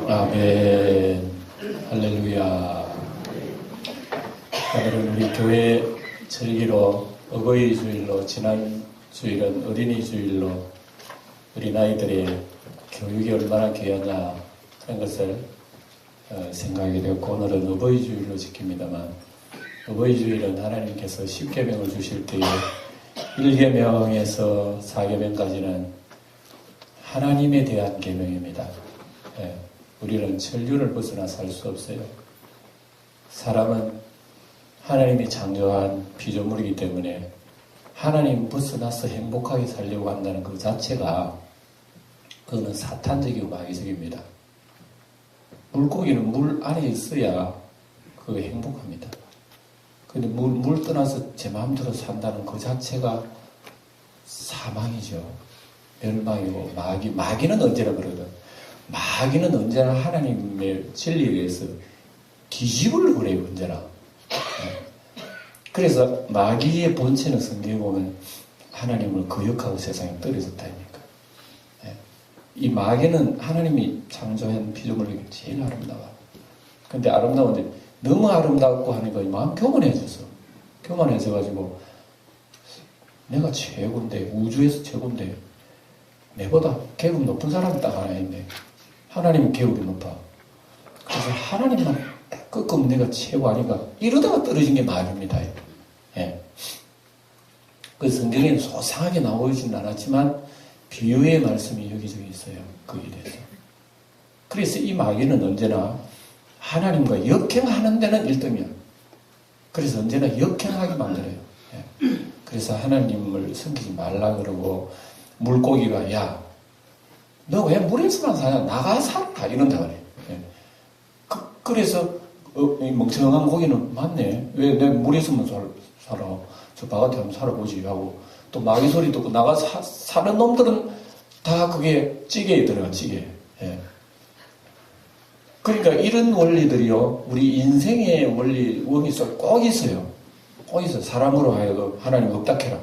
아멘. 할렐루야. 오늘은 우리 교회 절기로 어버이 주일로, 지난 주일은 어린이 주일로 우리 아이들의 교육이 얼마나 귀하냐 하는 것을 생각하게 되었고, 오늘은 어버이 주일로 지킵니다만, 어버이 주일은 하나님께서 10계명을 주실 때에 1계명에서 4계명까지는 하나님에 대한 계명입니다. 우리는 천륜을 벗어나 살 수 없어요. 사람은 하나님이 창조한 피조물이기 때문에 하나님 벗어나서 행복하게 살려고 한다는 그 자체가, 그거는 사탄적이고 마귀적입니다. 물고기는 물 안에 있어야 그 행복합니다. 근데 물 떠나서 제 마음대로 산다는 그 자체가 사망이죠. 멸망이고, 마귀는 언제나 그러거든. 마귀는 언제나 하나님의 진리에 의해서 뒤집으려고 그래요, 언제나. 그래서 마귀의 본체는 성경에 보면 하나님을 거역하고 세상에 떨어졌다 아닙니까? 이 마귀는 하나님이 창조한 피조물 중에 제일 아름다워. 근데 아름다운데 너무 아름답고 하니까 마음 교만해졌어. 교만해져가지고 내가 최고인데, 우주에서 최고인데, 내보다 계급 높은 사람이 딱 하나 있네. 하나님은 계급이 높아. 그래서 하나님만 꺾으면 내가 최고 아닌가, 이러다가 떨어진 게 마귀입니다. 그 성경에는 소상하게 나오지는 않았지만 비유의 말씀이 여기저기 있어요. 거기에 대해서. 그래서 이 마귀는 언제나 하나님과 역행하는 데는 1등이야. 그래서 언제나 역행하게 만들어요. 그래서 하나님을 섬기지 말라 그러고, 물고기가 야, 너 왜 물에서만 사냐? 나가 살아! 이런다 그래. 그래서 멍청한 고기는 맞네. 왜 내 물에서만 살아? 저 바깥에 한번 살아보지 하고, 또 마귀 소리 듣고 나가 사는 놈들은 다 그게 찌개에 들어가, 찌개. 그러니까 이런 원리들이요, 우리 인생의 원리 속 꼭 있어요. 꼭 있어요. 사람으로 하여금 하나님 없다 해라.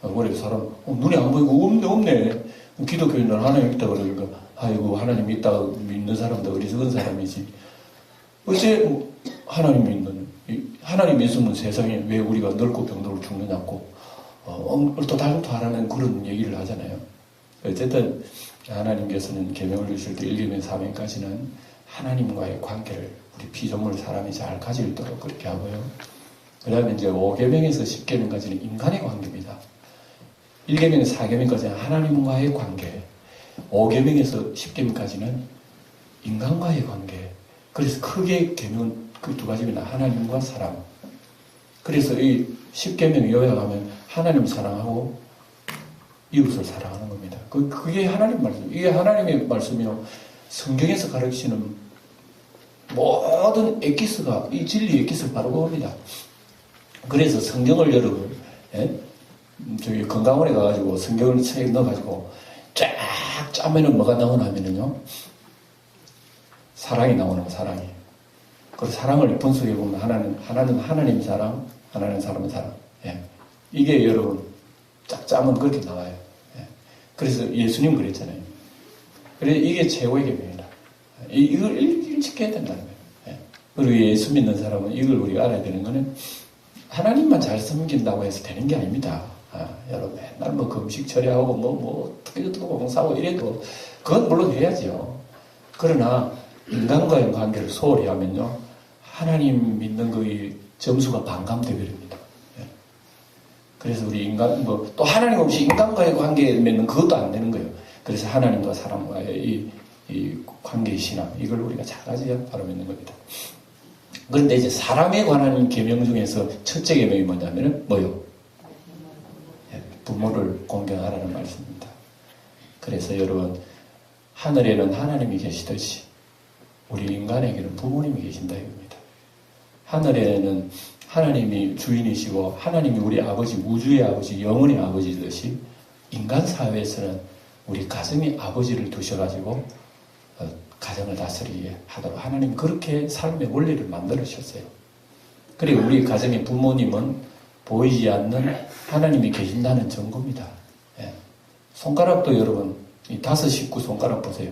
그래서 사람, 눈에 안 보이고 없네. 기독교인은 하나님 있다 그러니까, 아이고, 하나님 있다 믿는 사람도 어리석은 사람이지. 어째 하나님 있으면 세상에 왜 우리가 늙고 병들고 죽느냐고, 얼토당토하라는 그런 얘기를 하잖아요. 어쨌든, 하나님께서는 계명을 주실 때 1계명, 4계명까지는 하나님과의 관계를 우리 피조물 사람이 잘 가질도록 그렇게 하고요. 그 다음에 이제 5계명에서 10계명까지는 인간의 관계입니다. 1계명에서 4계명까지는 하나님과의 관계, 5계명에서 10계명까지는 인간과의 관계. 그래서 크게 계명은 그 두 가지입니다. 하나님과 사람. 그래서 이 10계명 요약하면 하나님 사랑하고 이웃을 사랑하는 겁니다. 그게 하나님 말씀. 이게 하나님의 말씀이요. 성경에서 가르치는 모든 엑기스가, 이 진리 엑기스가 바로 그겁니다. 그래서 성경을 여러분, 저기 건강원에 가가지고 성경을 책에 넣어가지고 쫙 짜면은 뭐가 나오나 하면은요, 사랑이 나오는 거, 사랑이. 그리고 사랑을 분석해보면 하나는 하나님 사랑, 하나는 사람 사랑. 이게 여러분 쫙 짜면 그렇게 나와요. 그래서 예수님 그랬잖아요. 그래서 이게 최고의 계명이다. 이걸 일찍해야 된다는 거예요. 그리고 예수 믿는 사람은 이걸 우리가 알아야 되는 거는, 하나님만 잘 섬긴다고 해서 되는 게 아닙니다. 여러분 맨날 뭐 금식 처리하고 특별도 봉사하고 이래도 그건 물론 해야죠. 그러나 인간과의 관계를 소홀히 하면요, 하나님 믿는 거의 점수가 반감돼 버립니다. 예. 그래서 우리 인간, 또 하나님 없이 인간과의 관계를 맺는 그것도 안 되는 거예요. 그래서 하나님과 사람과의 이 관계의 신앙, 이걸 우리가 잘 가져야 바로 믿는 겁니다. 그런데 이제 사람에 관한 계명 중에서 첫째 계명이 뭐냐면은 뭐요? 예, 부모를 공경하라는 말씀입니다. 그래서 여러분, 하늘에는 하나님이 계시듯이 우리 인간에게는 부모님이 계신다 이겁니다. 하늘에는 하나님이 주인이시고 하나님이 우리 아버지, 우주의 아버지, 영혼의 아버지듯이 인간 사회에서는 우리 가정의 아버지를 두셔가지고 가정을 다스리게 하도록 하나님 그렇게 삶의 원리를 만들으셨어요. 그리고 우리 가정의 부모님은 보이지 않는 하나님이 계신다는 증거입니다. 예. 손가락도 여러분 이 5식구 손가락 보세요.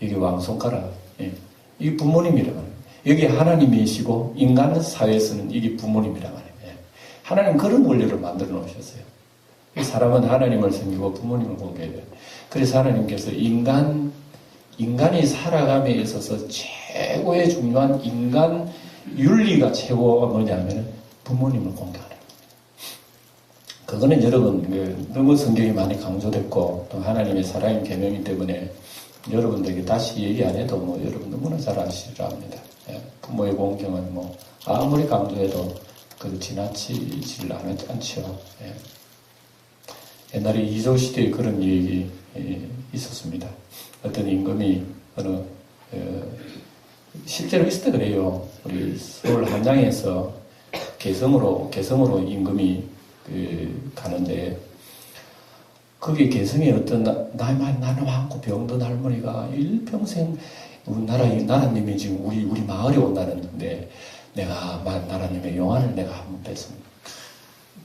이게 왕손가락. 예. 이게 부모님이란 말이에요. 여기 하나님이시고 인간 사회에서는 이게 부모님이란 말이에요. 예. 하나님 그런 원리를 만들어 놓으셨어요. 사람은 하나님을 섬기고 부모님을 공경해야 돼요. 그래서 하나님께서 인간이 살아감에 있어서 최고의 중요한 인간 윤리가 최고가 뭐냐면 부모님을 공경하는 거예요. 그거는 여러분 너무 성경이 많이 강조됐고 또 하나님의 사랑의 계명이기 때문에 여러분들에게 다시 얘기 안 해도 여러분 너무나 잘 아시리라 합니다. 예, 부모의 공경은 아무리 강조해도 그 지나치질 않죠. 예. 옛날에 이조 시대에 그런 얘기 있었습니다. 어떤 임금이 실제로 있었다 그래요. 우리 서울 한양에서 개성으로 임금이 가는데 거기 개성에 어떤 나이 많고 병든 할머니가 일평생 나라님이 지금 우리 마을에 온다는데 내가 나라님의 영안을 내가 한번 뵀습니다.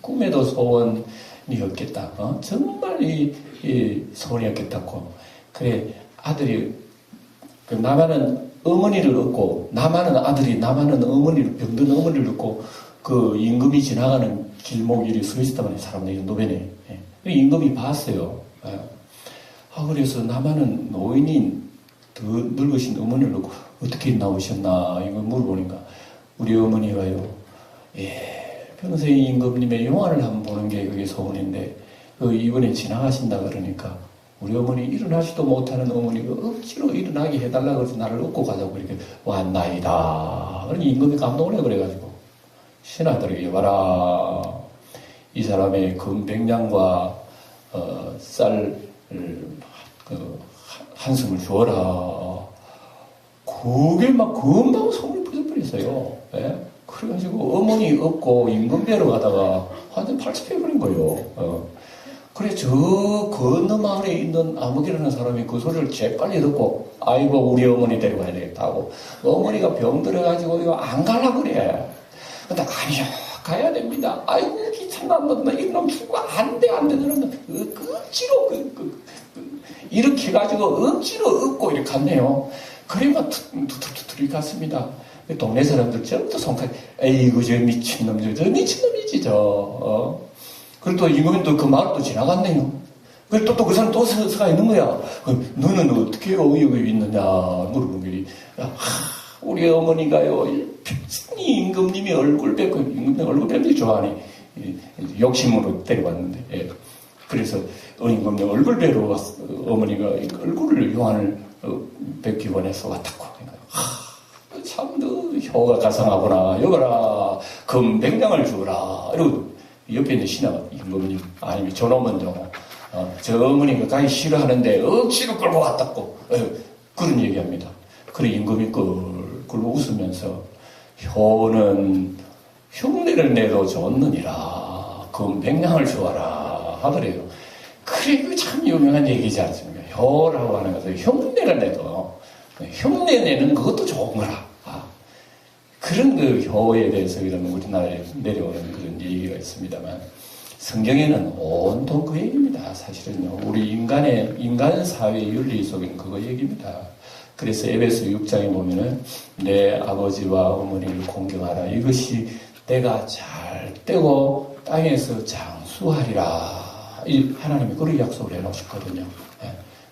꿈에도 소원이 없겠다. 정말 이 소원이 없겠다고. 그래 아들이 나만은 어머니를 얻고 나만은 어머니를 병든 어머니를 얻고 그 임금이 지나가는 길목 이리 서 있었단 말이에요. 사람들이 노변에. 임금이 봤어요. 그래서 나만은 노인인 더 늙으신 어머니를 얻고 어떻게 나오셨나 이걸 물어보니까 우리 어머니가요. 평생 임금님의 영화를 한번 보는 게 그게 소원인데 이번에 지나가신다 그러니까 우리 어머니 일어나지도 못하는 어머니가 억지로 일어나게 해달라고 해서 나를 업고 가자고 이렇게 왔나이다. 그러니 임금이 감동을 해버려가지고 신하들에게 여봐라. 이 사람의 금백냥과 쌀 한숨을 주어라. 그게 막 금방 소문이 퍼져버렸어요. 예? 그래가지고 어머니 업고 임금대로 가다가 완전 팔집해버린 거예요. 그래 저 건너 마을에 있는 아무개라는 사람이 그 소리를 재빨리 듣고 아이고 우리 어머니 데려가야 되겠다 하고 어머니가 병들어가지고 이거 안 가려고 그래. 근데 아니요 가야 됩니다. 아이고 귀찮나 이놈 죽고 안돼 그러면 억지로 이렇게 해가지고 억지로 업고 이렇게 갔네요. 그래만 두루두루 갔습니다. 동네 사람들 전부 손가락 에이구 저 미친놈 저 미친놈이지 그리고 또 임금이 또 그 마을 또 지나갔네요. 그리고 또 그 사람 또 서가 있는 거야. 너는 어떻게 여기 있느냐 물어본 길이 우리 어머니가요 임금님이 얼굴 뵙고 임금님 얼굴 뵙기 좋아하니 욕심으로 데려왔는데 그래서 임금님 얼굴 뵈러 어머니가 얼굴을 요한을 뵙기 원해서 왔다고. 참 너 혀가 가상하구나. 여거라 금백냥을 주어라. 이러고 옆에 있는 신하가 임금님 아니면 저놈은요 저 어머니가 가기 싫어하는데 억지로 끌고 왔다고 그런 얘기합니다. 그래 임금이 꿀꿀 웃으면서 효는 흉내를 내도 좋느니라 금백냥을 주어라 하더래요. 그래 그 참 유명한 얘기지 않습니까? 효라고 하는 것은 흉내를 내도 흉내내는 그것도 좋은 거라. 그런 그 효에 대해서 이런 우리나라에 내려오는 그런 얘기가 있습니다만 성경에는 온통 그 얘기입니다. 사실은요. 우리 인간 사회 윤리 속에는 그거 얘기입니다. 그래서 에베소 6장에 보면은 내 아버지와 어머니를 공경하라. 이것이 내가 잘 되고 땅에서 장수하리라. 하나님이 그런 약속을 해놓으셨거든요.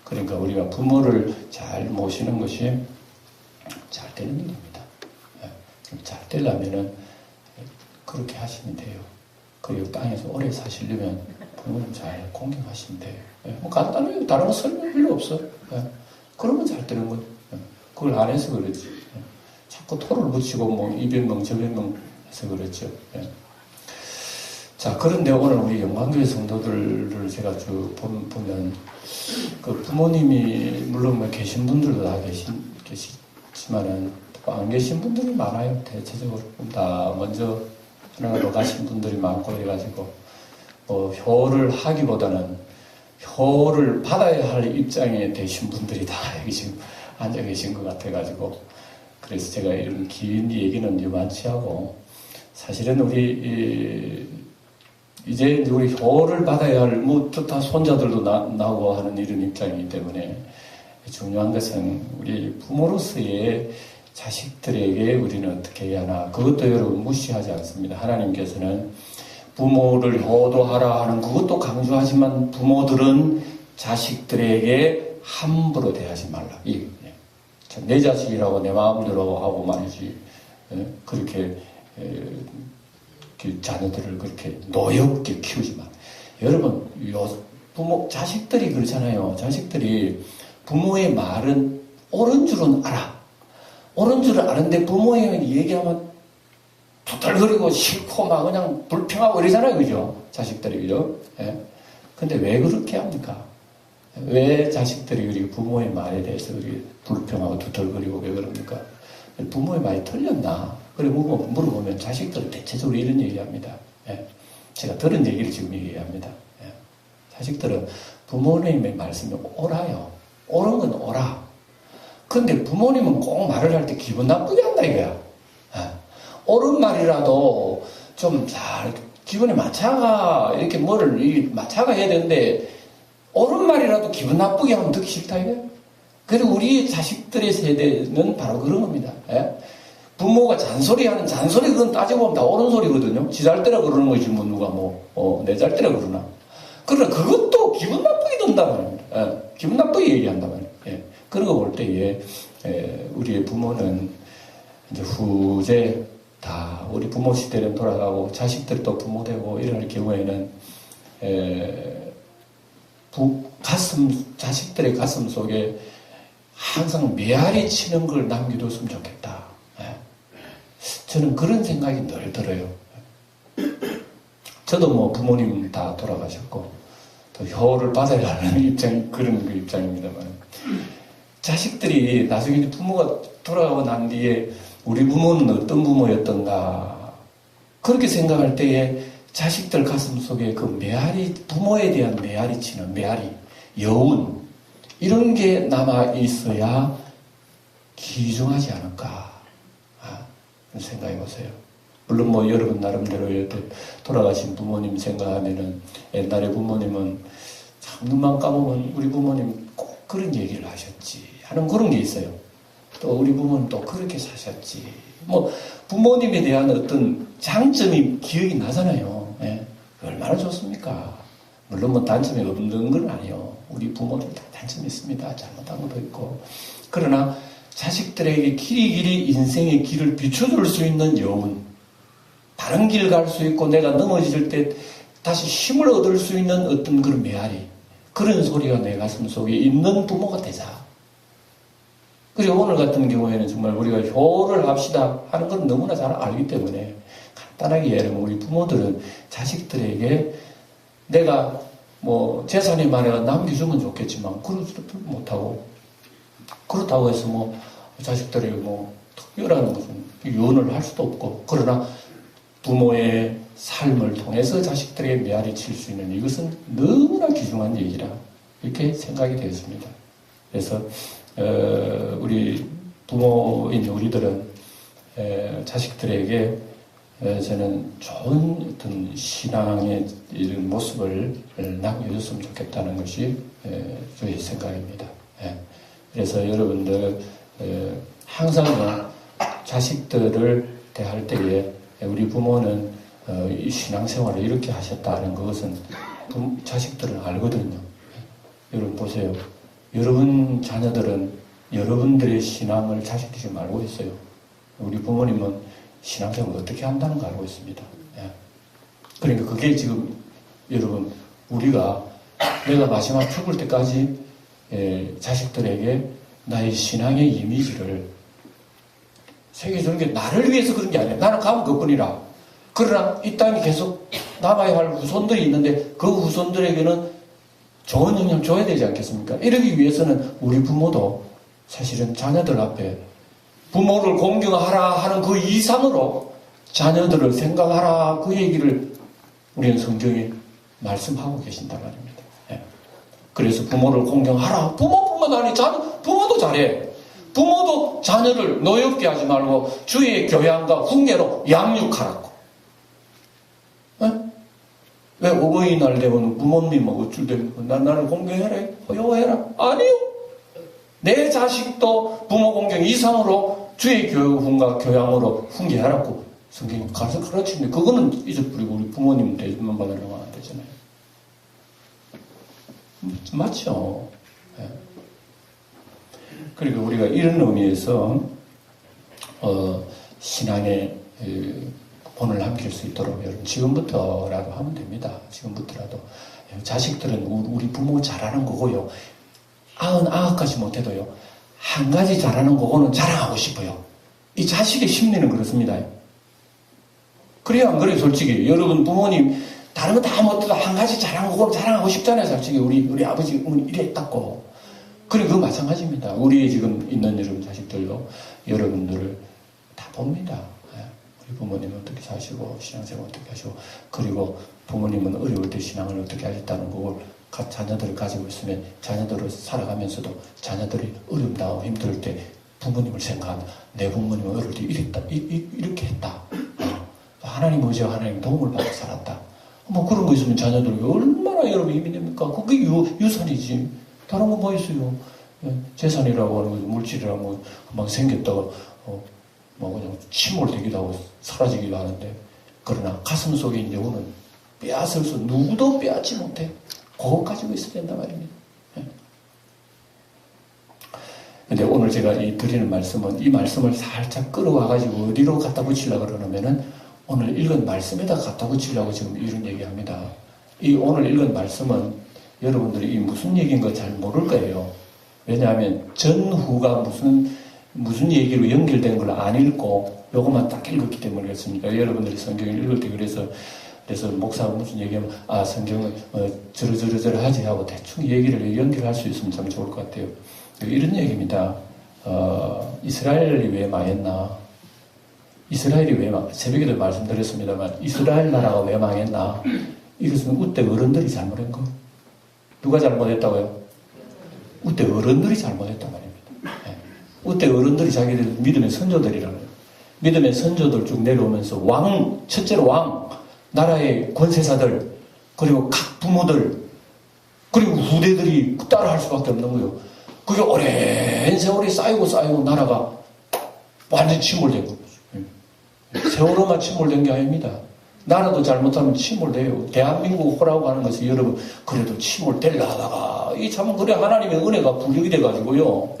그러니까 우리가 부모를 잘 모시는 것이 잘 되는 일입니다. 잘 되려면은 그렇게 하시면 돼요. 그리고 땅에서 오래 사시려면 부모님 잘 공경하시면 돼요. 뭐 간단해요. 다른 거 설명 필요 없어. 그러면 잘 되는 거예요. 그걸 안 해서 그렇지. 자꾸 토를 붙이고 뭐 이변명 저변명 해서 그렇죠. 자, 그런데 오늘 우리 영광교회 성도들을 제가 쭉 보면 그 부모님이 물론 뭐 계신 분들도 다 계시지만은 안 계신 분들이 많아요. 대체적으로 다 먼저 하나로 가신 분들이 많고 이래가지고 뭐 효를 하기보다는 효를 받아야 할 입장에 되신 분들이 다 여기 지금 앉아 계신 것 같아가지고 그래서 제가 이런 긴 얘기는 많지 하고 사실은 우리 이제 우리 효를 받아야 할 뭐 다 손자들도 나오고 하는 이런 입장이기 때문에 중요한 것은 우리 부모로서의 자식들에게 우리는 어떻게 해야 하나 그것도 여러분 무시하지 않습니다. 하나님께서는 부모를 효도하라 하는 그것도 강조하지만 부모들은 자식들에게 함부로 대하지 말라. 내 자식이라고 내 마음대로 하고 말이지 그렇게 자녀들을 그렇게 노엽게 키우지 마. 여러분 부모 자식들이 그렇잖아요. 자식들이 부모의 말은 옳은 줄은 알아. 옳은 줄은 아는데 부모의 얘기하면 투덜거리고 싫고 막 그냥 불평하고 이러잖아요. 그죠? 자식들이 그죠? 근데 왜 그렇게 합니까? 왜 자식들이 우리 부모의 말에 대해서 우리 불평하고 두들거리고 왜 그럽니까? 부모의 말이 틀렸나? 그래 물어보면 자식들은 대체적으로 이런 얘기합니다. 제가 들은 얘기를 지금 얘기합니다. 자식들은 부모님의 말씀이 옳아요. 옳은 건 옳아. 근데 부모님은 꼭 말을 할 때 기분 나쁘게 한다 이거야. 옳은 말이라도 좀 잘 기분에 맞춰가 이렇게 맞춰가 해야 되는데 옳은 말이라도 기분 나쁘게 하면 듣기 싫다 이거야. 그리고 우리 자식들의 세대는 바로 그런 겁니다. 부모가 잔소리하는 잔소리 그건 따지고 보면 다 옳은 소리거든요. 지 잘 때라 그러는 거지 뭐 누가 내 잘 때라 그러나. 그러나 그것도 기분 나쁘게 든단 말입니다. 기분 나쁘게 얘기한단 말이에요. 그런 거 볼 때에 우리의 부모는 이제 후제 다 우리 부모 시대는 돌아가고 자식들도 부모 되고 이럴 경우에는 자식들의 가슴 속에 항상 메아리 치는 걸 남겨뒀으면 좋겠다. 저는 그런 생각이 늘 들어요. 저도 뭐 부모님 다 돌아가셨고 또 효를 받아야 하는 그런 입장입니다만 자식들이 나중에 부모가 돌아가고 난 뒤에 우리 부모는 어떤 부모였던가 그렇게 생각할 때에 자식들 가슴 속에 그 부모에 대한 메아리치는 여운 이런 게 남아 있어야 귀중하지 않을까 생각해 보세요. 물론 뭐 여러분 나름대로 돌아가신 부모님 생각하면은 옛날에 부모님은 참 눈만 감으면 우리 부모님 꼭 그런 얘기를 하셨지 하는 그런 게 있어요. 또 우리 부모는 또 그렇게 사셨지. 뭐 부모님에 대한 어떤 장점이 기억이 나잖아요. 얼마나 좋습니까? 물론 뭐 단점이 없는 건 아니에요. 우리 부모들 다 단점이 있습니다. 잘못한 것도 있고. 그러나 자식들에게 길이길이 인생의 길을 비춰줄 수 있는 여운, 다른 길 갈 수 있고 내가 넘어질 때 다시 힘을 얻을 수 있는 어떤 그런 메아리, 그런 소리가 내 가슴 속에 있는 부모가 되자. 그리고 오늘 같은 경우에는 정말 우리가 효를 합시다 하는 건 너무나 잘 알기 때문에 간단하게 예를 들면 우리 부모들은 자식들에게 내가 뭐 재산이 많아 남겨주면 좋겠지만 그러지도 못하고 그렇다고 해서 뭐 자식들에게 뭐 특별한 무슨 유언을 할 수도 없고 그러나 부모의 삶을 통해서 자식들에게 메아리 칠 수 있는 이것은 너무나 귀중한 얘기라 이렇게 생각이 되었습니다. 그래서 우리 부모인 우리들은 자식들에게 저는 좋은 어떤 신앙의 이런 모습을 남겨줬으면 좋겠다는 것이 저의 생각입니다. 그래서 여러분들 항상 자식들을 대할 때에 우리 부모는 이 신앙생활을 이렇게 하셨다는 것은 자식들은 알거든요. 여러분 보세요. 여러분 자녀들은 여러분들의 신앙을 자식들이 지금 알고 있어요. 우리 부모님은 신앙생활을 어떻게 한다는 거 알고 있습니다. 예. 그러니까 그게 지금 여러분 우리가 내가 마지막 죽을 때까지 자식들에게 나의 신앙의 이미지를 새겨주는 게 나를 위해서 그런 게 아니야. 나는 가면 그뿐이라. 그러나 이 땅에 계속 남아야 할 후손들이 있는데 그 후손들에게는 좋은 영향을 줘야 되지 않겠습니까? 이러기 위해서는 우리 부모도 사실은 자녀들 앞에 부모를 공경하라 하는 그 이상으로 자녀들을 생각하라 그 얘기를 우리는 성경에 말씀하고 계신단 말입니다. 예. 그래서 부모를 공경하라. 부모뿐만 아니라 부모도 잘해. 부모도 자녀를 노엽게 하지 말고 주의 교양과 훈계로 양육하라고. 예? 왜 어버이날 되면 부모님하고 어쩔 나를 공경해라, 허용해라? 아니요. 내 자식도 부모 공경 이상으로 주의 교육과 교양으로 훈계하라고 성경이 가서 가르치는데 그거는 잊어버리고 우리 부모님 대접만 받으려고 안 되잖아요. 맞죠? 네. 그리고 우리가 이런 의미에서 신앙의 본을 남길 수 있도록 여러분 지금부터라도 하면 됩니다. 지금부터라도 자식들은 우리 부모 잘하는 거고요. 아흔까지 못해도요. 한 가지 잘하는 거고는 자랑하고 싶어요. 이 자식의 심리는 그렇습니다. 그래요, 안 그래요? 솔직히 여러분 부모님 다른 거 다 못해도 한 가지 잘하는 거고는 자랑하고 싶잖아요. 솔직히 우리 아버지 어머니 이랬다고. 그리고 그거 마찬가지입니다. 우리 지금 있는 여러분 자식들도 여러분들을 다 봅니다. 우리 부모님은 어떻게 사시고 신앙생활 어떻게 하시고 그리고 부모님은 어려울 때 신앙을 어떻게 하셨다는 걸 자녀들을 가지고 있으면 자녀들을 살아가면서도 자녀들이 어렵다 힘들 때 부모님을 생각하면 내 부모님은 어릴 때 이렇게 했다. 하나님 의지와 하나님 도움을 받고 살았다. 뭐 그런 거 있으면 자녀들에게 얼마나 여러분 힘이 됩니까? 그게 유산이지. 다른 거 뭐 있어요? 재산이라고 하는 거 물질이라고 막 생겼다가 뭐 그냥 침몰되기도 하고 사라지기도 하는데 그러나 가슴 속에 이제 오는 빼앗을 수 누구도 빼앗지 못해. 그거 가지고 있어야 된단 말입니다. 근데 오늘 제가 드리는 말씀은 이 말씀을 살짝 끌어와가지고 어디로 갖다 붙이려고 그러냐면은 오늘 읽은 말씀에다 갖다 붙이려고 지금 이런 얘기합니다. 이 오늘 읽은 말씀은 여러분들이 이 무슨 얘기인 거 잘 모를 거예요. 왜냐하면 전후가 무슨 얘기로 연결된 걸 안 읽고 요것만 딱 읽었기 때문에 그렇습니다. 여러분들이 성경을 읽을 때 그래서 목사가 무슨 얘기하면 성경은 저러저러저러 하지 하고 대충 얘기를 연결할 수 있으면 참 좋을 것 같아요. 이런 얘기입니다. 이스라엘이 왜 망했나? 이스라엘이 왜 새벽에도 말씀드렸습니다만 이스라엘 나라가 왜 망했나? 이것은 우때 어른들이 잘못한 거. 누가 잘못했다고요? 우때 어른들이 잘못했단 말입니다. 네. 우때 어른들이 자기들 믿음의 선조들이라는 거예요. 믿음의 선조들 쭉 내려오면서 첫째로 나라의 권세사들, 그리고 각 부모들, 그리고 후대들이 따라할 수밖에 없는 거예요. 그게 오랜 세월이 쌓이고 나라가 완전히 침몰된 거예요. 세월호만 침몰된 게 아닙니다. 나라도 잘못하면 침몰돼요. 대한민국 호라고 하는 것이 여러분 그래도 침몰될라 하다가 이 참 그래 하나님의 은혜가 부족이 돼가지고요.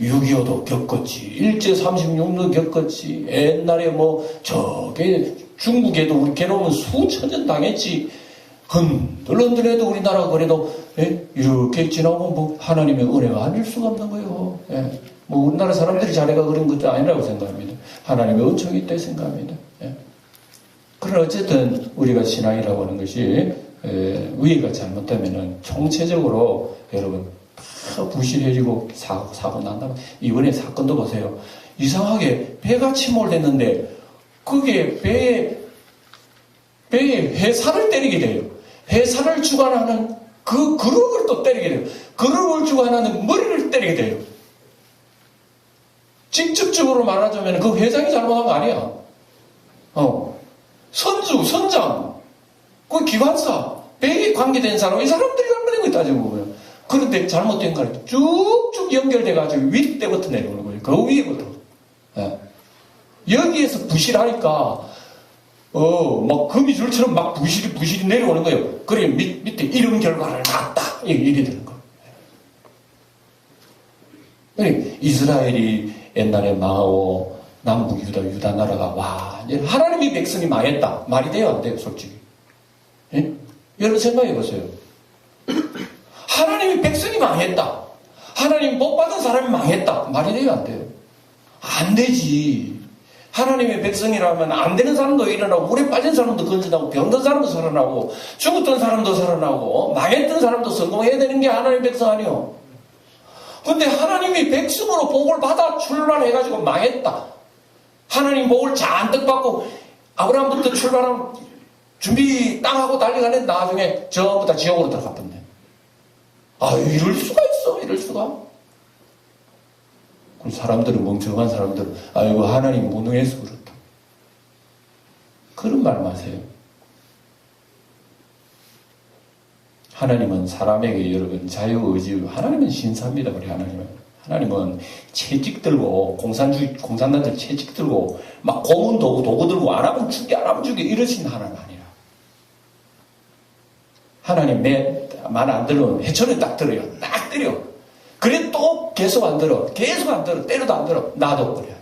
6.25도 겪었지, 일제 36도 겪었지, 옛날에 저게 중국에도 우리 괴로움은 수천 년 당했지. 흔들흔들해도 우리나라가 그래도 이렇게 지나고 하나님의 은혜가 아닐 수가 없는 거예요. 우리나라 사람들이 잘해가 그런 것도 아니라고 생각합니다. 하나님의 은총이 있다 생각합니다. 그러나 어쨌든 우리가 신앙이라고 하는 것이 위기가 잘못되면은 총체적으로 여러분 다 부실해지고 사고 난다면 이번에 사건도 보세요. 이상하게 배가 침몰됐는데 그게 배에 회사를 때리게 돼요. 회사를 주관하는 그 그룹을 또 때리게 돼요. 그룹을 주관하는 머리를 때리게 돼요. 직접적으로 말하자면 그 회장이 잘못한 거 아니야. 선장, 그 기관사, 배에 관계된 사람, 이 사람들이 잘못된 거 따지고 보면. 그런데 잘못된 거 아니야. 쭉쭉 연결돼가지고 윗대부터 내려오는 거예요. 그 위에부터. 여기에서 부실하니까, 막 거미줄처럼 막 부실이 내려오는 거예요. 그래, 밑에 이런 결과를 낳았다. 이래 되는 거예요. 그래, 이스라엘이 옛날에 망하고, 남북 유다 나라가 완전 하나님의 백성이 망했다. 말이 돼요, 안 돼요, 솔직히? 예? 여러분 생각해 보세요. 하나님의 백성이 망했다. 하나님 복 받은 사람이 망했다. 말이 돼요, 안 돼요? 안 되지. 하나님의 백성이라면 안 되는 사람도 일어나고, 물에 빠진 사람도 건져나고, 병든 사람도 살아나고, 죽었던 사람도 살아나고, 망했던 사람도 성공해야 되는 게 하나님의 백성 아니요. 근데 하나님이 백성으로 복을 받아 출발해가지고 망했다. 하나님 복을 잔뜩 받고 아브라함부터 출발하면 준비 땅 하고 달려가는데 나중에 전부 다 지옥으로 들어갔던데. 아, 이럴 수가 있어. 이럴 수가. 그럼 사람들은, 멍청한 사람들은 아이고 하나님 무능해서 그렇다. 그런 말 마세요. 하나님은 사람에게 여러분 자유의지, 하나님은 신사입니다. 우리 하나님은 채찍 들고 공산당들 채찍 들고 막 고문 도구 들고 안 하면 죽게 안 하면 죽게 이러신 하나님 아니라. 하나님 내 말 안 들으면 해초리 딱 들어요. 딱 때려. 그래 또 계속 안 들어. 때려도 안 들어. 나도 그래.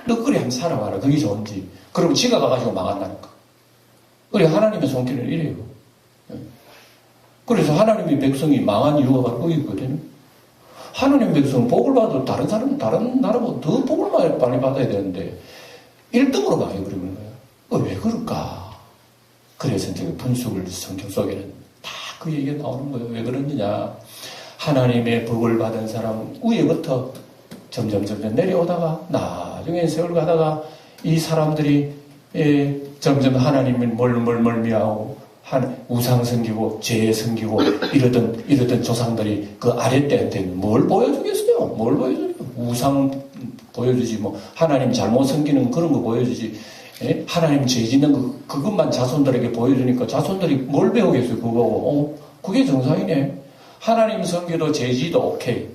너 그래 한번 살아봐라. 그게 좋은지. 그러면 지가 가가지고 망한다니까. 그래 하나님의 손길은 이래요. 그래서 하나님의 백성이 망한 이유가 바로 거기 있거든요. 하나님의 백성은 복을 받아도 다른 나라보다 더 복을 많이 받아야 되는데 1등으로 망해버리는 거예요. 왜 그럴까? 그래서 이제 분석을 성경 속에는 다 그 얘기가 나오는 거예요. 왜 그러느냐? 하나님의 복을 받은 사람 위에부터 점점 내려오다가 나중에 세월 가다가 이 사람들이 점점 하나님을 멀미하고 우상 섬기고 죄 섬기고 이러던 조상들이 그 아랫대한테 뭘 보여주겠어요? 뭘 보여줘요? 우상 보여주지 뭐 하나님 잘못 섬기는 그런 거 보여주지. 하나님 죄 짓는 그것만 자손들에게 보여주니까 자손들이 뭘 배우겠어요? 그거 보고 그게 정상이네. 하나님 섬기도 죄 지도 오케이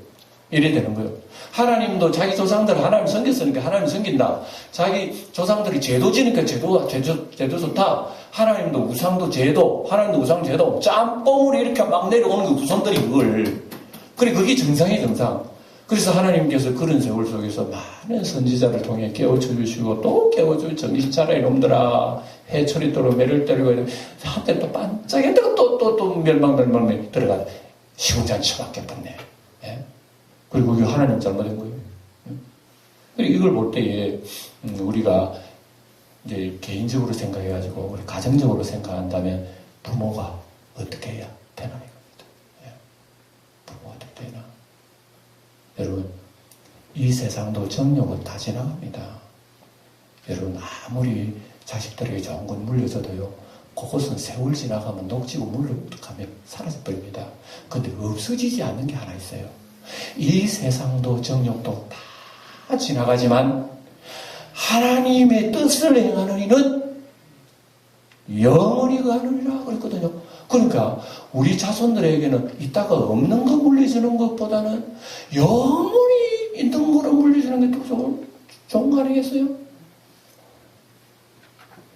이래 되는 거예요. 하나님도 자기 조상들 하나님 섬겼으니까 하나님 섬긴다. 자기 조상들이 죄도 지니까 죄도 좋다. 하나님도 우상도 죄도, 하나님도 우상 죄도 짬뽕으로 이렇게 막 내려오는 그 후손들이 그걸. 그래, 그게 정상이에요, 정상. 그래서 하나님께서 그런 세월 속에서 많은 선지자를 통해 깨우쳐 주시고 또 깨워주고 정신 차려 이놈들아. 해철이 또로 매를 때리고 한때 또 반짝했다가 또 멸망 들어가 시궁잔 쳐박겠다네. 예? 그리고 이게 하나님 잘못된 거예요. 그리고 이걸 볼 때에 우리가 이제 개인적으로 생각해가지고 우리 가정적으로 생각한다면 부모가 어떻게 해야 되나 이겁니다. 예. 부모가 어떻게 되나. 여러분 이 세상도 정욕은 다 지나갑니다. 여러분 아무리 자식들에게 좋은 건 물려줘도요 그것은 세월 지나가면 녹지고 물러가면 사라져버립니다. 근데 없어지지 않는 게 하나 있어요. 이 세상도 정욕도 다 지나가지만 하나님의 뜻을 행하는 이는 영원히 가느니라 그랬거든요. 그러니까 우리 자손들에게는 이따가 없는 거 물려주는 것보다는 영원히 있는 거를 물려주는 게 더 좋은 거 아니겠어요?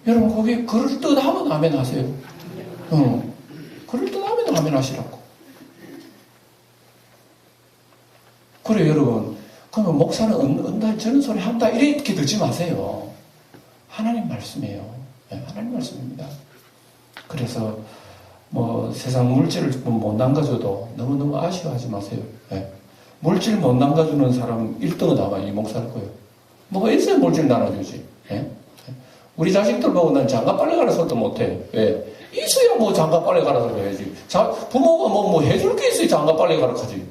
여러분 거기 그럴듯하면 아멘 하세요. 그럴듯하면 아멘 하시라고. 그래 여러분 그러면 목사는 은다 저런 소리 한다 이렇게 듣지 마세요. 하나님 말씀이에요. 네, 하나님 말씀입니다. 그래서 뭐 세상 물질을 못 남겨줘도 너무너무 아쉬워하지 마세요. 네. 물질 못 남겨주는 사람 1등은 아마 이 목사일 거예요. 뭐가 있어야 물질 나눠주지. 네? 우리 자식들 보고 난 장가 빨리 가라 소리도 못해. 왜? 있어야 뭐 장가 빨리 가라 소리 해야지. 부모가 뭐 해줄 게 있어야 장가 빨리 가라 하지.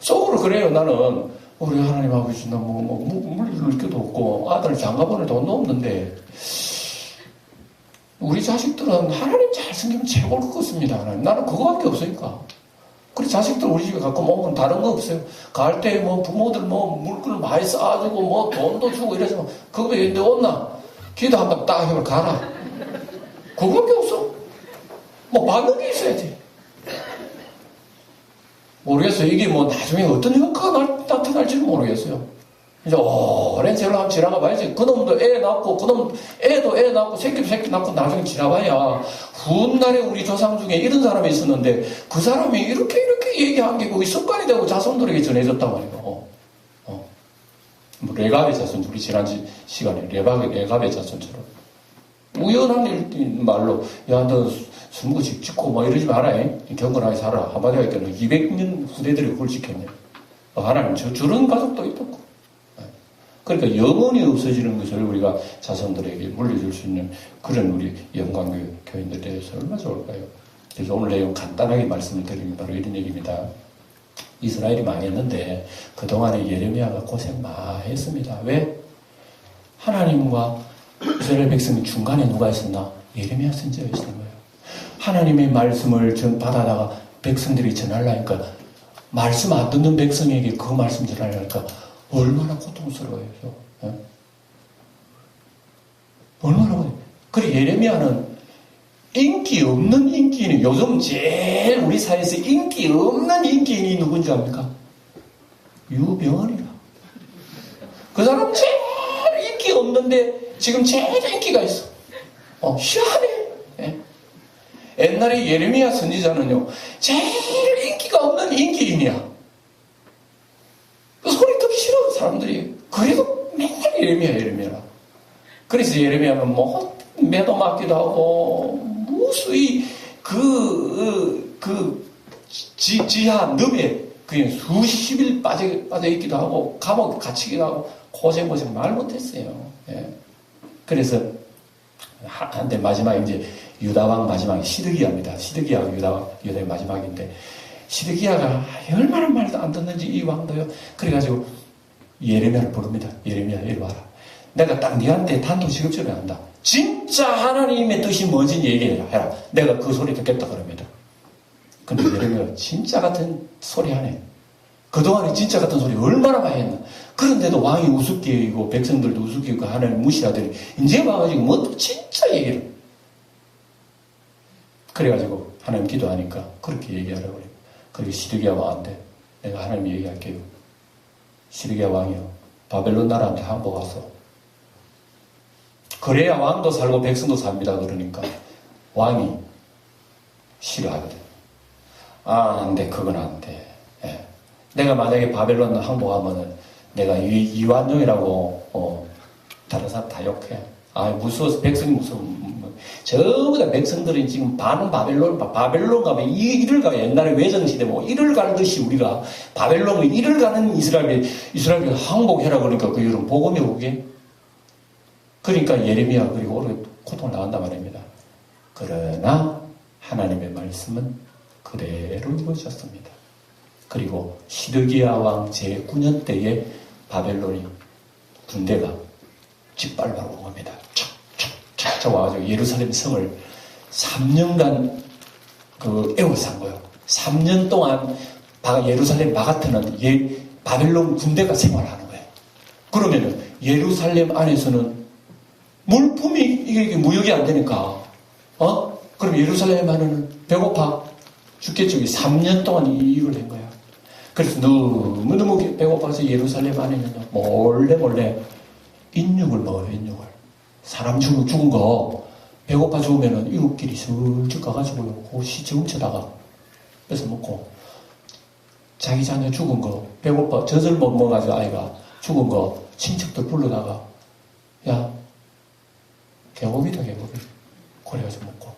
속으로 그래요. 나는 우리 하나님 아버지 나 물릴 게도 없고 아들 장가 보낼 돈도 없는데 우리 자식들은 하나님 잘 섬기면 최고일 것 같습니다. 하나님. 나는 그거밖에 없으니까. 그래 자식들 우리 집에 갖고 오면 다른 거 없어요. 갈 때 뭐 부모들 뭐 물건을 많이 쌓아주고 뭐 돈도 주고 이러지만 그거 왜 온나? 기도 한번 딱 해봐 가라. 그거밖에 없어. 뭐 받는 게 있어야지. 모르겠어요. 이게 뭐 나중에 어떤 효과가 나타날지는 모르겠어요. 이제 오랜 세월 한번 지나가 봐야지. 그놈도 애 낳고, 그놈 애도 애 낳고, 새끼 낳고 나중에 지나봐야 훗날에 우리 조상 중에 이런 사람이 있었는데 그 사람이 이렇게 얘기한 게 그게 습관이 되고 자손들에게 전해졌단 말이에요. 뭐 레갑의 자손, 우리 지난 시간에 레갑의 자손처럼. 우연한 말로, 야, 너 숨고 짓고 뭐 이러지 마라, 경건하게 살아. 한마디로 할때는 200년 후대들이 그걸 지켰네. 하나님, 저런 가족도 있었고. 그러니까 영원히 없어지는 것을 우리가 자손들에게 물려줄 수 있는 그런 우리 영광교인들에 대해서 얼마나 좋을까요? 그래서 오늘 내용 간단하게 말씀을 드리면 바로 이런 얘기입니다. 이스라엘이 망했는데 그동안에 예레미야가 고생 많이 했습니다. 왜? 하나님과 이스라엘 백성 중간에 누가 있었나? 예레미야 선지자가 있었던 거예요. 하나님의 말씀을 받아다가 백성들이 전하려니까 말씀 안 듣는 백성에게 그 말씀 전하려니까 얼마나 고통스러워요. 얼마나 고통스러워요. 그래 예레미야는 인기 없는 인기인이, 요즘 제일 우리 사회에서 인기 없는 인기인이 누군지 압니까? 유병헌이라. 그 사람 제일 인기 없는데 지금 제일 인기가 있어. 희한해. 예? 옛날에 예레미야 선지자는요, 제일 인기가 없는 인기인이야. 그 소리 듣기 싫어, 사람들이. 그래도 맨날 예레미야라. 그래서 예레미야는 뭐, 매도 맞기도 하고, 무수히 지하 늪에 그냥 수십일 빠져 있기도 하고, 감옥에 갇히기도 하고, 고생 말 못했어요. 예. 그래서, 한때 마지막에 이제 유다왕 마지막에 시드기야입니다. 시드기야가 유다의 마지막인데, 시드기야가 얼마나 말도 안 듣는지 이 왕도요. 그래가지고 예레미야를 부릅니다. 예레미야 이리 와라. 내가 딱 네한테 단도직입적으로 한다. 진짜 하나님의 뜻이 뭔지 얘기해라. 내가 그 소리 듣겠다 그럽니다. 근데 예레미야가 진짜 같은 소리 하네. 그동안에 진짜 같은 소리 얼마나 많이 했나. 그런데도 왕이 우습게 여기고 백성들도 우습게 여기고 하나님 무시하더니 이제 와가지고 뭐 또 진짜 얘기를. 그래가지고 하나님 기도하니까 그렇게 얘기하라고 그래요. 그리고 시드기야 왕한테 내가 하나님 얘기할게요. 시드기야 왕이요, 바벨론 나라한테 항복 와서 그래야 왕도 살고 백성도 삽니다. 그러니까 왕이 싫어하거든. 안 돼, 그건 안 돼. 예. 내가 만약에 바벨론 항복하면은 내가 이완용이라고 다른 사람 다 욕해. 무서워서, 백성이 무서워. 전부 다 백성들이 지금 반은 바벨론 가면 이를 가, 옛날에 외정시대 뭐 이를 갈듯이 우리가 바벨론을 이를 가는 이스라엘이 항복해라 그러니까 그 여러분 복음이 오게. 그러니까 예레미야 그리고 오래 고통을 나간단 말입니다. 그러나 하나님의 말씀은 그대로 이루어졌습니다. 그리고 시드기야 왕 제9년 때에 바벨론이 군대가 짓밟아 온 겁니다. 촥촥촥 와가지고 예루살렘 성을 3년간 에워싼 거예요. 3년 동안 예루살렘 바깥에는 바벨론 군대가 생활하는 거예요. 그러면은 예루살렘 안에서는 물품이 이게 무역이 안 되니까 그럼 예루살렘 안에는 배고파 죽겠죠. 3년 동안 이걸 한 거야. 그래서 너무너무 배고파서 예루살렘 안에는 몰래 인육을 먹어요. 인육을. 사람 죽은 거 배고파 죽으면은 이웃끼리 슬쩍 가가지고요, 그 시체 훔쳐다가 뺏어 먹고, 자기 자녀 죽은 거 배고파 젖을 못 먹어가지고 아이가 죽은 거 친척들 불러다가 야 개고기다 개고기 그래가지고 먹고.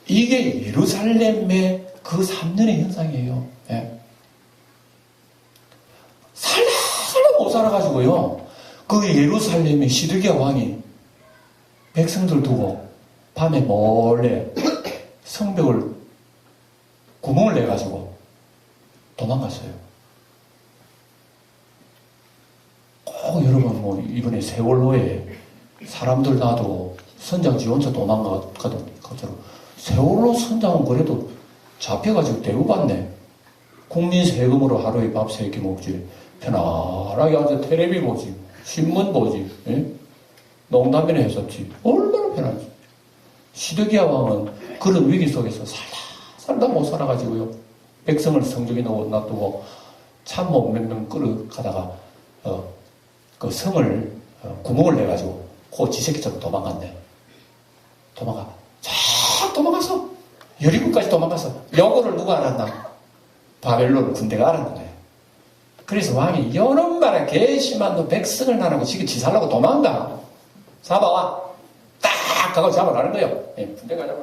이게 예루살렘의 그 3년의 현상이에요. 예. 살다 못 살아가지고요, 그 예루살렘의 시드기야 왕이 백성들 두고 밤에 몰래 성벽을 구멍을 내가지고 도망갔어요. 꼭 여러분 이번에 세월호에 사람들 놔두고 선장지 혼자 도망가던 것처럼 세월호 선장은 그래도 잡혀가지고 대우받네. 국민 세금으로 하루에 밥 3끼 먹지. 편안하게 앉아 텔레비 보지. 신문 보지. 예? 농담이나 했었지. 얼마나 편하지. 시드기야 왕은 그런 위기 속에서 살다 못 살아가지고요, 백성을 성적에 놔두고 참목 몇 명 끌어가다가 그 성을 구멍을 내가지고 그 지새끼처럼 도망갔네. 도망가서 여리고까지 도망가서. 요거를 누가 알았나? 바벨론 군대가 알았는 거예요. 그래서 왕이 여름마다 개심한 백성을 나라고 지금 지살라고 도망가. 잡아와. 딱 가고 잡아가는 거예요. 예, 군대가 잡아.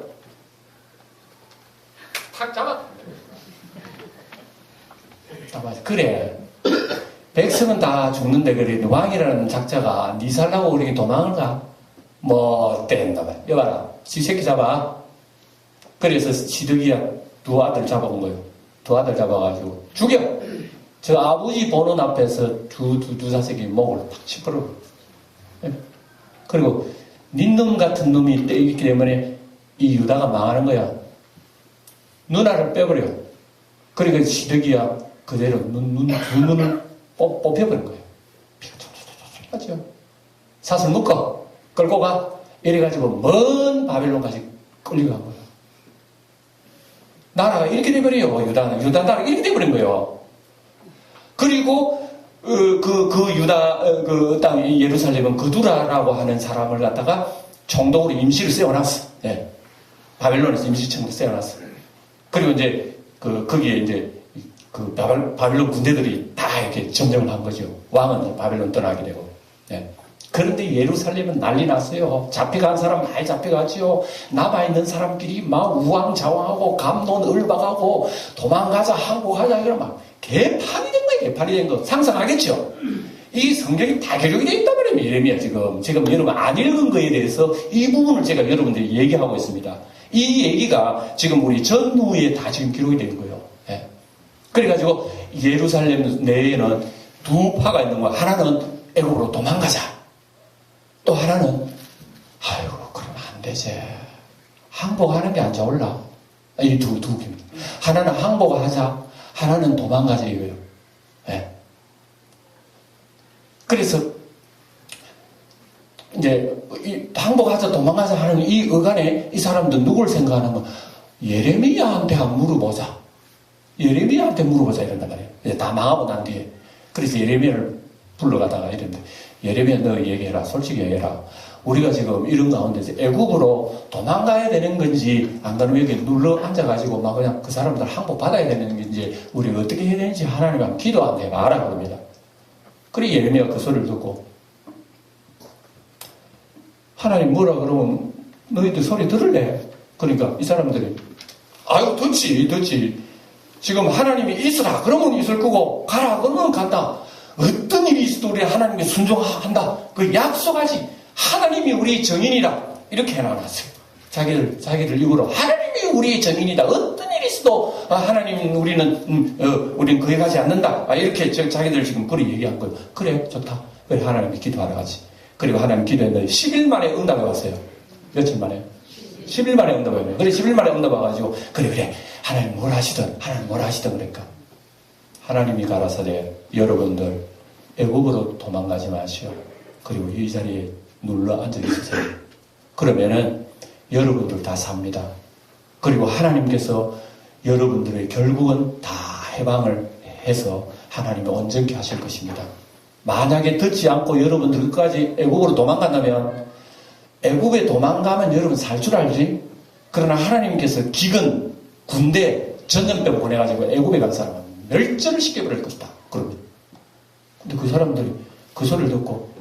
탁 잡아. 잡아. 그래. 백성은 다 죽는데 그래. 왕이라는 작자가 니 살라고 우리 도망을 가. 뭐 떼했나 봐. 여봐라. 지 새끼 잡아. 그래서 시드기야 두 아들 잡아온 거예요. 두 아들 잡아가지고 죽여. 저 아버지 보는 앞에서 두 자식이 목을 탁 짚어버려. 그리고 닌놈 같은 놈이 있기 때문에 이 유다가 망하는 거야. 누나를 빼버려. 그러니까 시드기야 그대로 두 눈을 뽑혀버린 거예요. 피가 촉촉촉촉 빠져. 사슬 묶어 끌고 가. 이래가지고 먼 바벨론까지 끌려간 거예요. 나라가 이렇게 돼버려요. 유다 나라가 이렇게 돼버린 거예요. 그리고 그 유다 그 땅 예루살렘은 그두라라고 하는 사람을 갖다가 총독으로 임시로 세워놨어. 예. 바벨론에서 임시청으로 세워놨어. 그리고 이제 거기에 이제 그 바벨론 군대들이 다 이렇게 점령을 한 거죠. 왕은 바벨론 떠나게 되고. 예. 그런데 예루살렘은 난리 났어요. 잡혀간 사람 많이 잡혀갔지요. 남아있는 사람끼리 막 우왕좌왕하고 감론을박하고 도망가자 항복하자 이러면 막 개판이 된 거예요. 개판이 된 거. 상상하겠죠? 이 성경이 다 기록이 되어 있단 말이에요. 예레미야 지금 여러분 안 읽은 거에 대해서 이 부분을 제가 여러분들이 얘기하고 있습니다. 이 얘기가 지금 우리 전후에 다 지금 기록이 되는 거예요. 예. 그래가지고 예루살렘 내에는 두 파가 있는 거야. 하나는 애국으로 도망가자. 또 하나는 아이고 그러면 안 되지. 항복하는 게 안 좋을라. 이 두 개입니다. 하나는 항복하자. 하나는 도망가자 이거예요. 네. 그래서 이제 항복하자 도망가자 하는 이 의간에 이 사람들 누굴 생각하는 거 예레미야한테 한번 물어보자. 예레미야한테 물어보자 이런단 말이에요. 이제 다 망하고 난 뒤에. 그래서 예레미야를 불러가다가 이랬는데 예레미야 너 얘기해라. 솔직히 얘기해라. 우리가 지금 이런 가운데서 애국으로 도망가야 되는 건지 안 가면 여기 눌러 앉아가지고 막 그냥 그 사람들 항복 받아야 되는 건지 우리가 어떻게 해야 되는지 하나님한테 기도 안 해봐라 그럽니다. 그래 예레미야가 그 소리를 듣고 하나님 뭐라 그러면 너희들 소리 들을래? 그러니까 이 사람들이 아유 듣지 지금 하나님이 있으라 그러면 있을 거고 가라 그러면 간다. 어떤 일이 있어도 우리 하나님께 순종한다. 그 약속하지. 하나님이 우리의 정인이다. 이렇게 해놔놨어요. 자기들 입으로 하나님이 우리의 정인이다. 어떤 일이 있어도 하나님 우리는 거기 가지 않는다. 이렇게 자기들 지금 그렇게 얘기한 거예요. 그래 좋다. 그래 하나님께 기도하러 가지. 그리고 하나님 기도했는데 10일 만에 응답이 왔어요. 며칠 만에? 10일 만에 응답이 왔어요. 그래 10일 만에 응답 와가지고 그래 하나님 뭘 하시든 그러니까 하나님이 가라사대 여러분들 애국으로 도망가지 마시오. 그리고 이 자리에 눌러 앉아 있으세요. 그러면은 여러분들 다 삽니다. 그리고 하나님께서 여러분들의 결국은 다 해방을 해서 하나님이 온전케 하실 것입니다. 만약에 듣지 않고 여러분들 끝까지 애국으로 도망간다면 애국에 도망가면 여러분 살 줄 알지? 그러나 하나님께서 기근, 군대, 전염병 보내가지고 애국에 간 사람은 멸절을 시켜버릴 것이다. 그럽니다. 근데 그 사람들이 그 소리를 듣고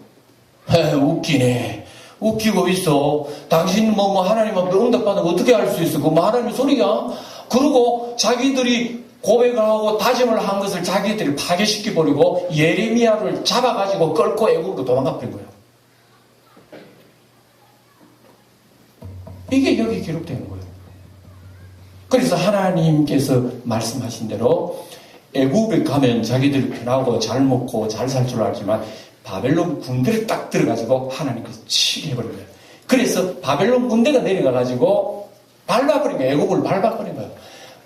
웃기네. 웃기고 있어. 당신 뭐 하나님 앞에 응답받는 거 어떻게 할 수 있어? 그거 하나님 소리야? 그러고 자기들이 고백을 하고 다짐을 한 것을 자기들이 파괴시켜버리고 예레미야를 잡아가지고 끌고 애국으로 도망가버린 거예요. 이게 여기 기록되는 거예요. 그래서 하나님께서 말씀하신 대로 애국에 가면 자기들이 편하고 잘 먹고 잘 살 줄 알지만 바벨론 군대를 딱 들어가지고 하나님께서 치게 해버린 거예요. 그래서 바벨론 군대가 내려가가지고 밟아버린 거예요. 애국을 밟아버린 거예요.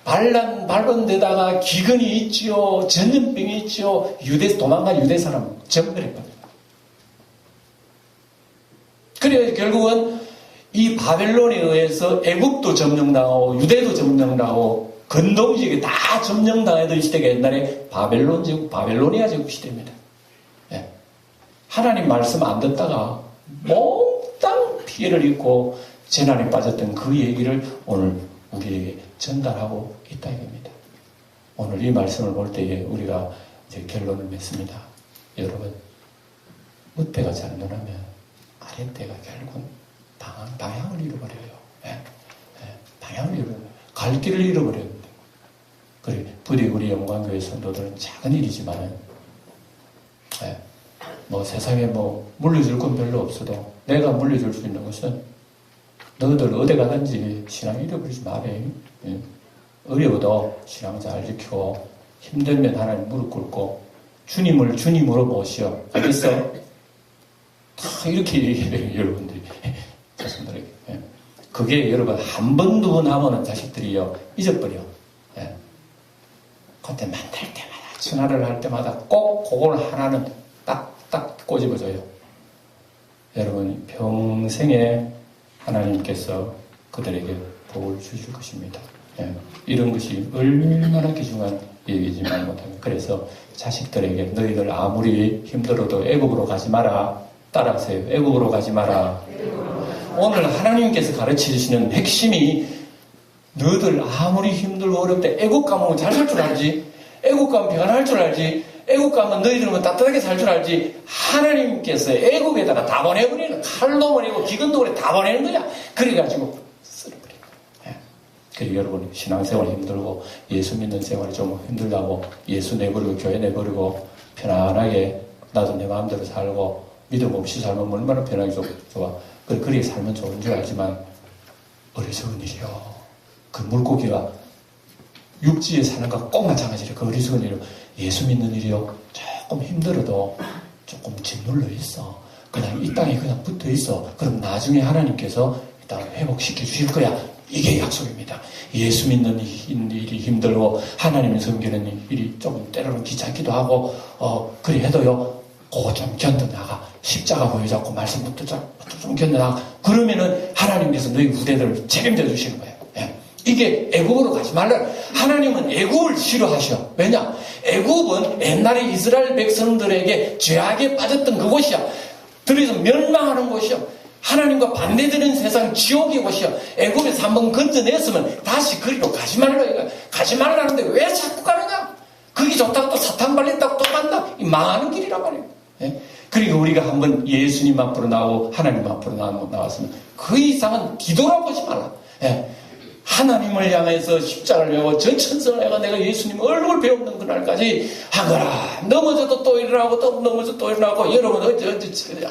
밟은 데다가 기근이 있지요. 전염병이 있지요. 도망간 유대 사람 전멸했거든요. 그래서 결국은 이 바벨론에 의해서 애국도 점령당하고 유대도 점령당하고 근동지역이 다 점령당하던 시대가 옛날에 바벨로니아 제국 시대입니다. 예. 하나님 말씀 안 듣다가 몽땅 피해를 입고 재난에 빠졌던 그 얘기를 오늘 우리에게 전달하고 있다 이겁니다. 오늘 이 말씀을 볼 때에 우리가 이제 결론을 맺습니다. 여러분, 밑에가 잘못하면 아랫대가 결국은 방향을 잃어버려요. 방향을 잃어버려요. 갈 길을 잃어버려요. 그래, 부디 우리 영광교회 성도들은 작은 일이지만, 뭐 세상에 뭐 물려줄 건 별로 없어도 내가 물려줄 수 있는 것은 너희들 어디 가든지 신앙 잃어버리지 마래. 어려워도 신앙 잘 지키고 힘들면 하나님 무릎 꿇고 주님을 주님으로 모시어. 알겠어? 다 이렇게 얘기해요, 여러분들이. 자신들에게. 그게 여러분 한 번, 두 번 하면은 자식들이요 잊어버려. 그때 만날 때마다 전화를 할 때마다 꼭 그걸 하나는 딱 꼬집어줘요. 여러분 평생에 하나님께서 그들에게 복을 주실 것입니다. 이런 것이 얼마나 귀중한 얘기지 말 못합니다. 그래서 자식들에게 너희들 아무리 힘들어도 애국으로 가지 마라. 따라하세요. 애국으로 가지 마라. 오늘 하나님께서 가르쳐 주시는 핵심이 너희들 아무리 힘들고 어렵다 애국 가면 잘 살 줄 알지. 애국 가면 변할 줄 알지. 애국 가면 너희들은 따뜻하게 살 줄 알지. 하나님께서 애국에다가 다 보내버리는 칼도 보내고 기근도 보내 다 보내는 거야. 그래가지고 쓸어버리는 거야. 그리고 여러분 신앙생활 힘들고 예수 믿는 생활이 좀 힘들다고 예수 내버리고 교회 내버리고 편안하게 나도 내 마음대로 살고 믿음 없이 살면 얼마나 편하게 좋아. 그렇게 살면 좋은 줄 알지만 어리석은 일이요. 그 물고기가 육지에 사는 것과 꼭 마찬가지로 그 어리석은 일이요. 예수 믿는 일이요. 조금 힘들어도 조금 짓눌러 있어. 그냥 이 땅에 그냥 붙어 있어. 그럼 나중에 하나님께서 이 땅을 회복시켜 주실 거야. 이게 약속입니다. 예수 믿는 일이 힘들고 하나님을 섬기는 일이 조금 때로는 귀찮기도 하고 그리 해도요. 그거 좀 견뎌나가. 십자가 보여잡고 말씀부터 좀 견뎌나가. 그러면은 하나님께서 너희 후대들을 책임져 주시는 거예요. 이게 애국으로 가지 말라. 하나님은 애국을 싫어하셔. 왜냐? 애국은 옛날에 이스라엘 백성들에게 죄악에 빠졌던 그곳이야. 그래서 멸망하는 곳이야. 하나님과 반대되는 세상 지옥의 곳이야. 애국에서 한번 건져냈으면 다시 그리로 가지 말라. 가지 말라는데 왜 자꾸 가느냐? 그게 좋다고 또 사탄 발렸다고 또 간다. 이 망하는 길이란 말이에요. 그리고 우리가 한번 예수님 앞으로 나오고 하나님 앞으로 나왔으면 그 이상은 뒤돌아보지 말라. 하나님을 향해서 십자가를 메고 전천성을 해가 내가 예수님 얼굴 배우는 그날까지 하거라. 넘어져도 또 일어나고 또 넘어져 또 일어나고. 여러분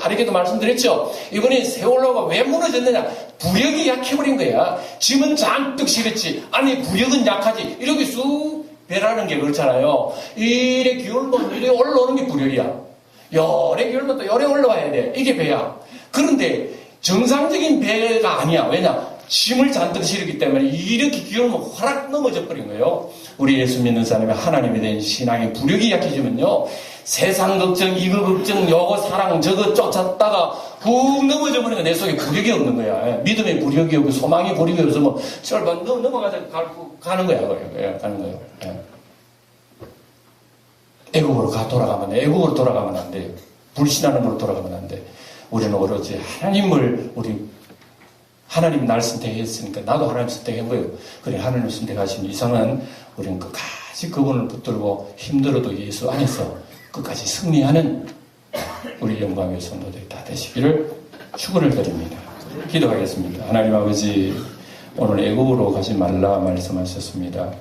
아래에도 말씀드렸죠. 이번에 세월호가 왜 무너졌느냐. 부력이 약해버린 거야. 짐은 잔뜩 실었지. 아니 부력은 약하지. 이렇게 쑥 배라는 게 그렇잖아요. 이래 기울면 이래 올라오는 게 부력이야. 열에 기울면 또 열에 올라와야 돼. 이게 배야. 그런데 정상적인 배가 아니야. 왜냐? 짐을 잔뜩 실었기 때문에 이렇게 기울면 화락 넘어져 버린 거예요. 우리 예수 믿는 사람이 하나님에 대한 신앙의 부력이 약해지면요. 세상 걱정, 이거 걱정, 요거 사랑, 저거 쫓았다가 훅 넘어져 버리니까 내 속에 부력이 없는 거야. 믿음의 부력이 없고 소망의 부력이 없으면 절반 넘어가자 가는 거야. 가는 거예요. 애국으로 돌아가면 돼. 애국으로 돌아가면 안 돼요. 불신하는 걸로 돌아가면 안 돼. 우리는 오로지 하나님을 하나님 날 선택했으니까 나도 하나님 선택한 거예요. 그래 하나님 선택하신 이상은 우리는 끝까지 그분을 붙들고 힘들어도 예수 안에서 끝까지 승리하는 우리 영광의 성도들이 다 되시기를 축원을 드립니다. 기도하겠습니다. 하나님 아버지 오늘 애국으로 가지 말라 말씀하셨습니다.